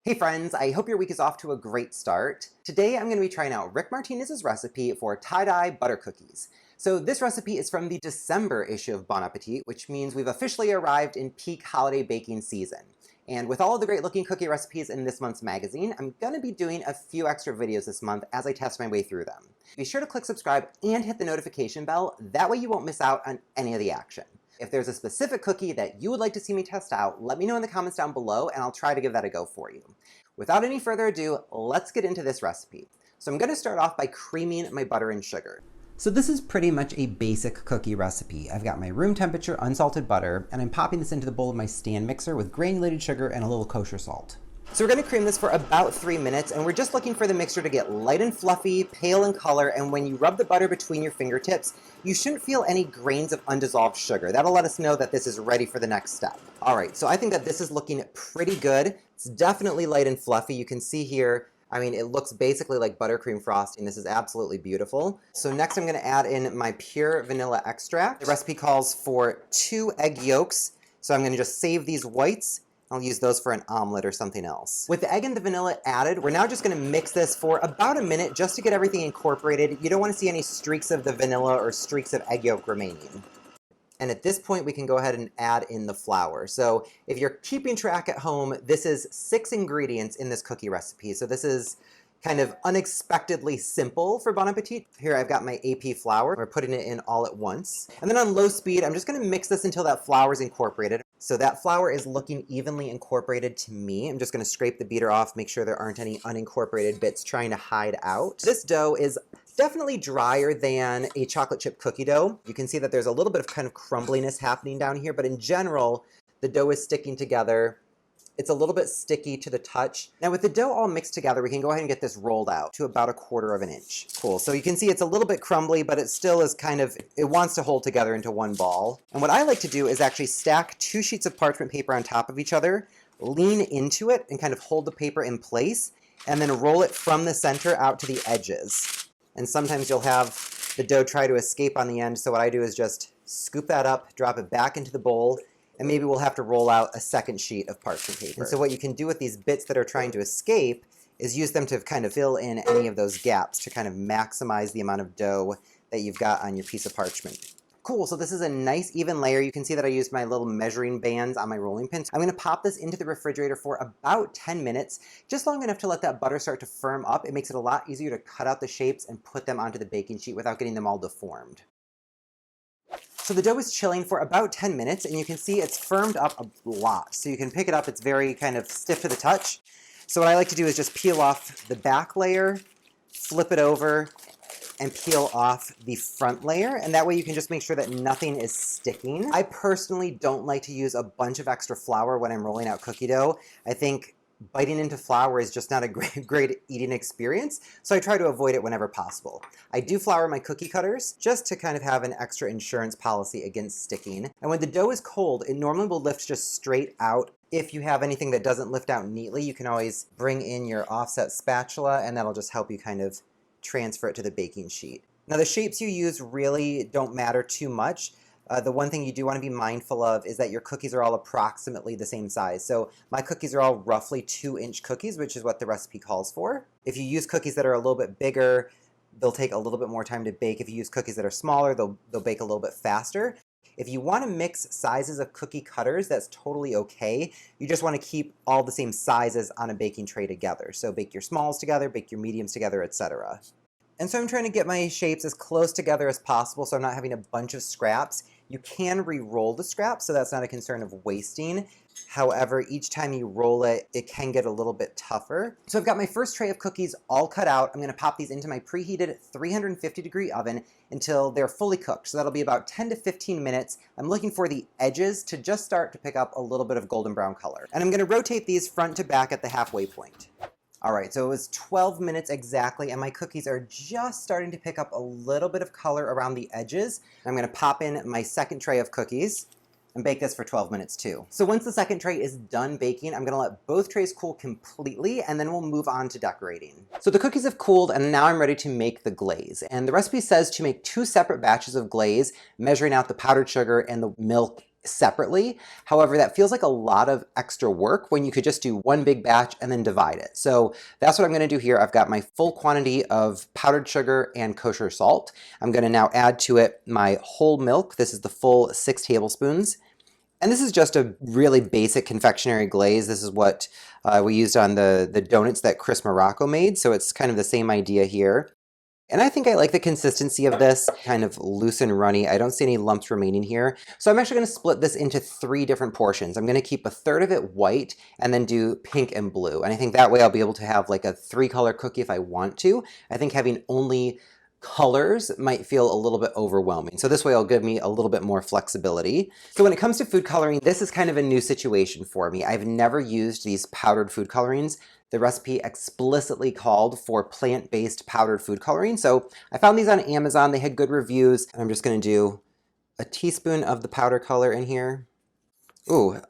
Hey friends, I hope your week is off to a great start. Today I'm going to be trying out Rick Martinez's recipe for tie-dye butter cookies. So this recipe is from the December issue of Bon Appetit, which means we've officially arrived in peak holiday baking season. And with all of the great looking cookie recipes in this month's magazine, I'm going to be doing a few extra videos this month as I test my way through them. Be sure to click subscribe and hit the notification bell, that way you won't miss out on any of the action. If there's a specific cookie that you would like to see me test out, let me know in the comments down below and I'll try to give that a go for you. Without any further ado, let's get into this recipe. So I'm going to start off by creaming my butter and sugar. So this is pretty much a basic cookie recipe. I've got my room temperature unsalted butter, and I'm popping this into the bowl of my stand mixer with granulated sugar and a little kosher salt. So we're going to cream this for about 3 minutes, and we're just looking for the mixture to get light and fluffy, pale in color, and when you rub the butter between your fingertips, you shouldn't feel any grains of undissolved sugar. That'll let us know that this is ready for the next step. Alright, so I think that this is looking pretty good. It's definitely light and fluffy. You can see here, I mean, it looks basically like buttercream frosting. This is absolutely beautiful. So next I'm going to add in my pure vanilla extract. The recipe calls for 2 egg yolks, so I'm going to just save these whites. I'll use those for an omelet or something else. With the egg and the vanilla added, we're now just going to mix this for about a minute just to get everything incorporated. You don't want to see any streaks of the vanilla or streaks of egg yolk remaining. And at this point, we can go ahead and add in the flour. So if you're keeping track at home, this is 6 ingredients in this cookie recipe. So this is kind of unexpectedly simple for Bon Appetit. Here I've got my AP flour. We're putting it in all at once. And then on low speed, I'm just going to mix this until that flour is incorporated. So that flour is looking evenly incorporated to me. I'm just going to scrape the beater off, make sure there aren't any unincorporated bits trying to hide out. This dough is definitely drier than a chocolate chip cookie dough. You can see that there's a little bit of kind of crumbliness happening down here, but in general, the dough is sticking together. It's a little bit sticky to the touch. Now with the dough all mixed together, we can go ahead and get this rolled out to about 1/4 inch. Cool, so you can see it's a little bit crumbly, but it still is kind of, it wants to hold together into one ball. And what I like to do is actually stack 2 sheets of parchment paper on top of each other, lean into it and kind of hold the paper in place, and then roll it from the center out to the edges. And sometimes you'll have the dough try to escape on the end, so what I do is just scoop that up, drop it back into the bowl, and maybe we'll have to roll out a second sheet of parchment paper. And so what you can do with these bits that are trying to escape is use them to kind of fill in any of those gaps to kind of maximize the amount of dough that you've got on your piece of parchment. Cool, so this is a nice even layer. You can see that I used my little measuring bands on my rolling pins. I'm going to pop this into the refrigerator for about 10 minutes, just long enough to let that butter start to firm up. It makes it a lot easier to cut out the shapes and put them onto the baking sheet without getting them all deformed. So the dough is chilling for about 10 minutes, and you can see it's firmed up a lot. So you can pick it up, it's very kind of stiff to the touch. So what I like to do is just peel off the back layer, flip it over, and peel off the front layer, and that way you can just make sure that nothing is sticking. I personally don't like to use a bunch of extra flour when I'm rolling out cookie dough. I think biting into flour is just not a great eating experience, so I try to avoid it whenever possible. I do flour my cookie cutters just to kind of have an extra insurance policy against sticking. And when the dough is cold, it normally will lift just straight out. If you have anything that doesn't lift out neatly, you can always bring in your offset spatula, and that'll just help you kind of transfer it to the baking sheet. Now the shapes you use really don't matter too much. The one thing you do want to be mindful of is that your cookies are all approximately the same size. So my cookies are all roughly 2-inch cookies, which is what the recipe calls for. If you use cookies that are a little bit bigger, they'll take a little bit more time to bake. If you use cookies that are smaller, they'll bake a little bit faster. If you want to mix sizes of cookie cutters, that's totally okay. You just want to keep all the same sizes on a baking tray together. So bake your smalls together, bake your mediums together, etc. And so I'm trying to get my shapes as close together as possible so I'm not having a bunch of scraps. You can re-roll the scraps, so that's not a concern of wasting. However, each time you roll it, it can get a little bit tougher. So I've got my first tray of cookies all cut out. I'm going to pop these into my preheated 350-degree oven until they're fully cooked. So that'll be about 10 to 15 minutes. I'm looking for the edges to just start to pick up a little bit of golden brown color. And I'm going to rotate these front to back at the halfway point. Alright, so it was 12 minutes exactly, and my cookies are just starting to pick up a little bit of color around the edges. I'm going to pop in my second tray of cookies and bake this for 12 minutes too. So once the second tray is done baking, I'm going to let both trays cool completely, and then we'll move on to decorating. So the cookies have cooled, and now I'm ready to make the glaze. And the recipe says to make 2 separate batches of glaze, measuring out the powdered sugar and the milk separately. However, that feels like a lot of extra work when you could just do one big batch and then divide it. So that's what I'm going to do here. I've got my full quantity of powdered sugar and kosher salt. I'm going to now add to it my whole milk. This is the full 6 tablespoons. And this is just a really basic confectionery glaze. This is what we used on the donuts that Chris Morocco made. So it's kind of the same idea here. And I think I like the consistency of this, kind of loose and runny. I don't see any lumps remaining here. So I'm actually going to split this into 3 different portions. I'm going to keep a third of it white and then do pink and blue. And I think that way I'll be able to have like a 3-color cookie if I want to. I think having only colors might feel a little bit overwhelming. So this way it'll give me a little bit more flexibility. So when it comes to food coloring, this is kind of a new situation for me. I've never used these powdered food colorings. The recipe explicitly called for plant-based powdered food coloring. So I found these on Amazon. They had good reviews. And I'm just going to do a teaspoon of the powder color in here. Ooh,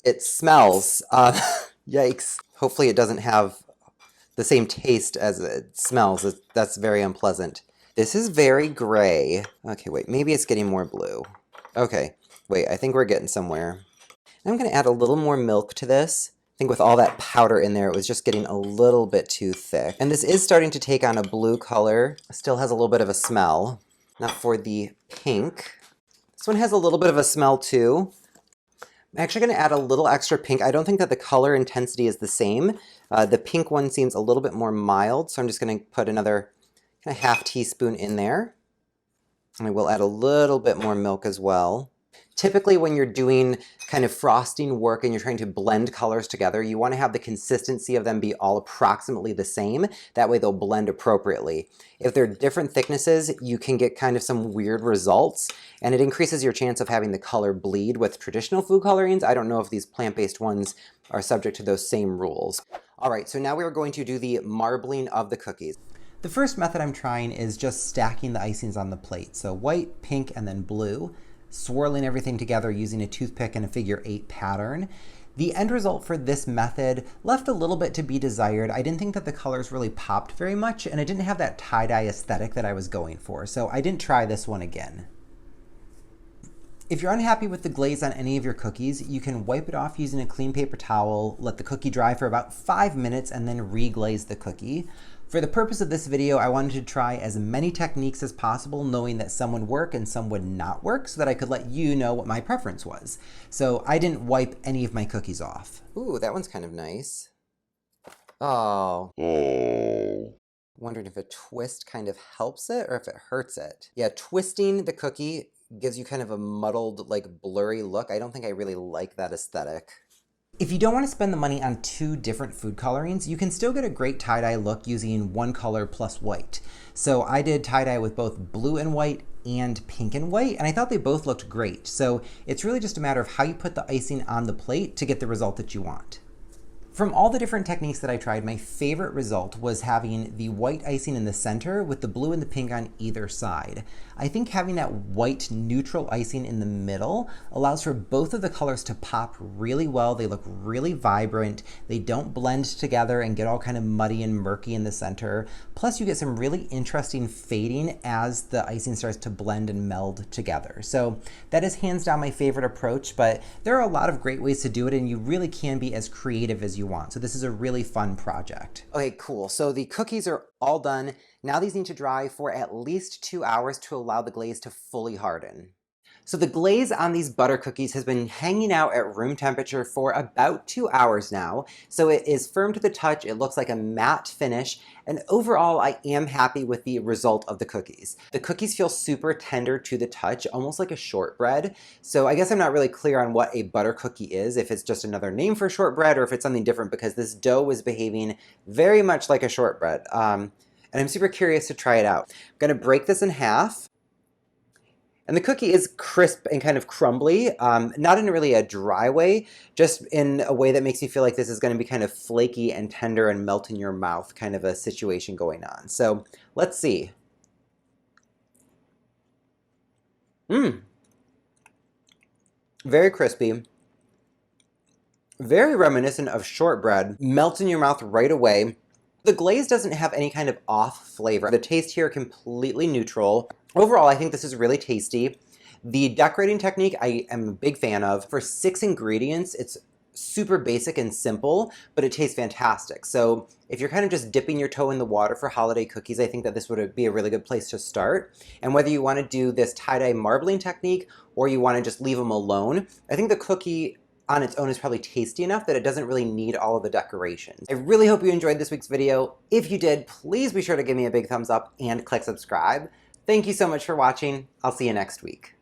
it smells. Yikes. Hopefully it doesn't have the same taste as it smells. That's very unpleasant. This is very gray. Okay, wait, maybe it's getting more blue. Okay, wait, I think we're getting somewhere. I'm going to add a little more milk to this. I think with all that powder in there, it was just getting a little bit too thick. And this is starting to take on a blue color. Still has a little bit of a smell. Now for the pink. This one has a little bit of a smell too. I'm actually going to add a little extra pink. I don't think that the color intensity is the same. The pink one seems a little bit more mild, so I'm just going to put another kind of half teaspoon in there. And I will add a little bit more milk as well. Typically when you're doing kind of frosting work and you're trying to blend colors together, you want to have the consistency of them be all approximately the same. That way they'll blend appropriately. If they're different thicknesses, you can get kind of some weird results, and it increases your chance of having the color bleed with traditional food colorings. I don't know if these plant-based ones are subject to those same rules. All right, so now we are going to do the marbling of the cookies. The first method I'm trying is just stacking the icings on the plate. So white, pink, and then blue. Swirling everything together using a toothpick and a figure-8 pattern. The end result for this method left a little bit to be desired. I didn't think that the colors really popped very much, and it didn't have that tie-dye aesthetic that I was going for, so I didn't try this one again. If you're unhappy with the glaze on any of your cookies, you can wipe it off using a clean paper towel, let the cookie dry for about 5 minutes, and then re-glaze the cookie. For the purpose of this video, I wanted to try as many techniques as possible, knowing that some would work and some would not work, so that I could let you know what my preference was. So I didn't wipe any of my cookies off. Ooh, that one's kind of nice. Oh. Wondering if a twist kind of helps it or if it hurts it. Yeah, twisting the cookie gives you kind of a muddled, like blurry look. I don't think I really like that aesthetic. If you don't want to spend the money on 2 different food colorings, you can still get a great tie-dye look using one color plus white. So I did tie-dye with both blue and white and pink and white, and I thought they both looked great. So it's really just a matter of how you put the icing on the plate to get the result that you want. From all the different techniques that I tried, my favorite result was having the white icing in the center with the blue and the pink on either side. I think having that white neutral icing in the middle allows for both of the colors to pop really well. They look really vibrant. They don't blend together and get all kind of muddy and murky in the center. Plus you get some really interesting fading as the icing starts to blend and meld together. So that is hands down my favorite approach, but there are a lot of great ways to do it, and you really can be as creative as you want. So this is a really fun project. Okay, cool. So the cookies are all done. Now these need to dry for at least 2 hours to allow the glaze to fully harden. So the glaze on these butter cookies has been hanging out at room temperature for about 2 hours now. So it is firm to the touch, it looks like a matte finish, and overall I am happy with the result of the cookies. The cookies feel super tender to the touch, almost like a shortbread. So I guess I'm not really clear on what a butter cookie is, if it's just another name for shortbread or if it's something different, because this dough is behaving very much like a shortbread. And I'm super curious to try it out. I'm gonna break this in half. And the cookie is crisp and kind of crumbly, not in really a dry way, just in a way that makes me feel like this is going to be kind of flaky and tender and melt in your mouth kind of a situation going on. So let's see. Very crispy. Very reminiscent of shortbread. Melts in your mouth right away. The glaze doesn't have any kind of off flavor. The taste here completely neutral. Overall, I think this is really tasty. The decorating technique I am a big fan of. For 6 ingredients, it's super basic and simple, but it tastes fantastic. So if you're kind of just dipping your toe in the water for holiday cookies, I think that this would be a really good place to start. And whether you want to do this tie-dye marbling technique or you want to just leave them alone, I think the cookie on its own is probably tasty enough that it doesn't really need all of the decorations. I really hope you enjoyed this week's video. If you did, please be sure to give me a big thumbs up and click subscribe. Thank you so much for watching. I'll see you next week.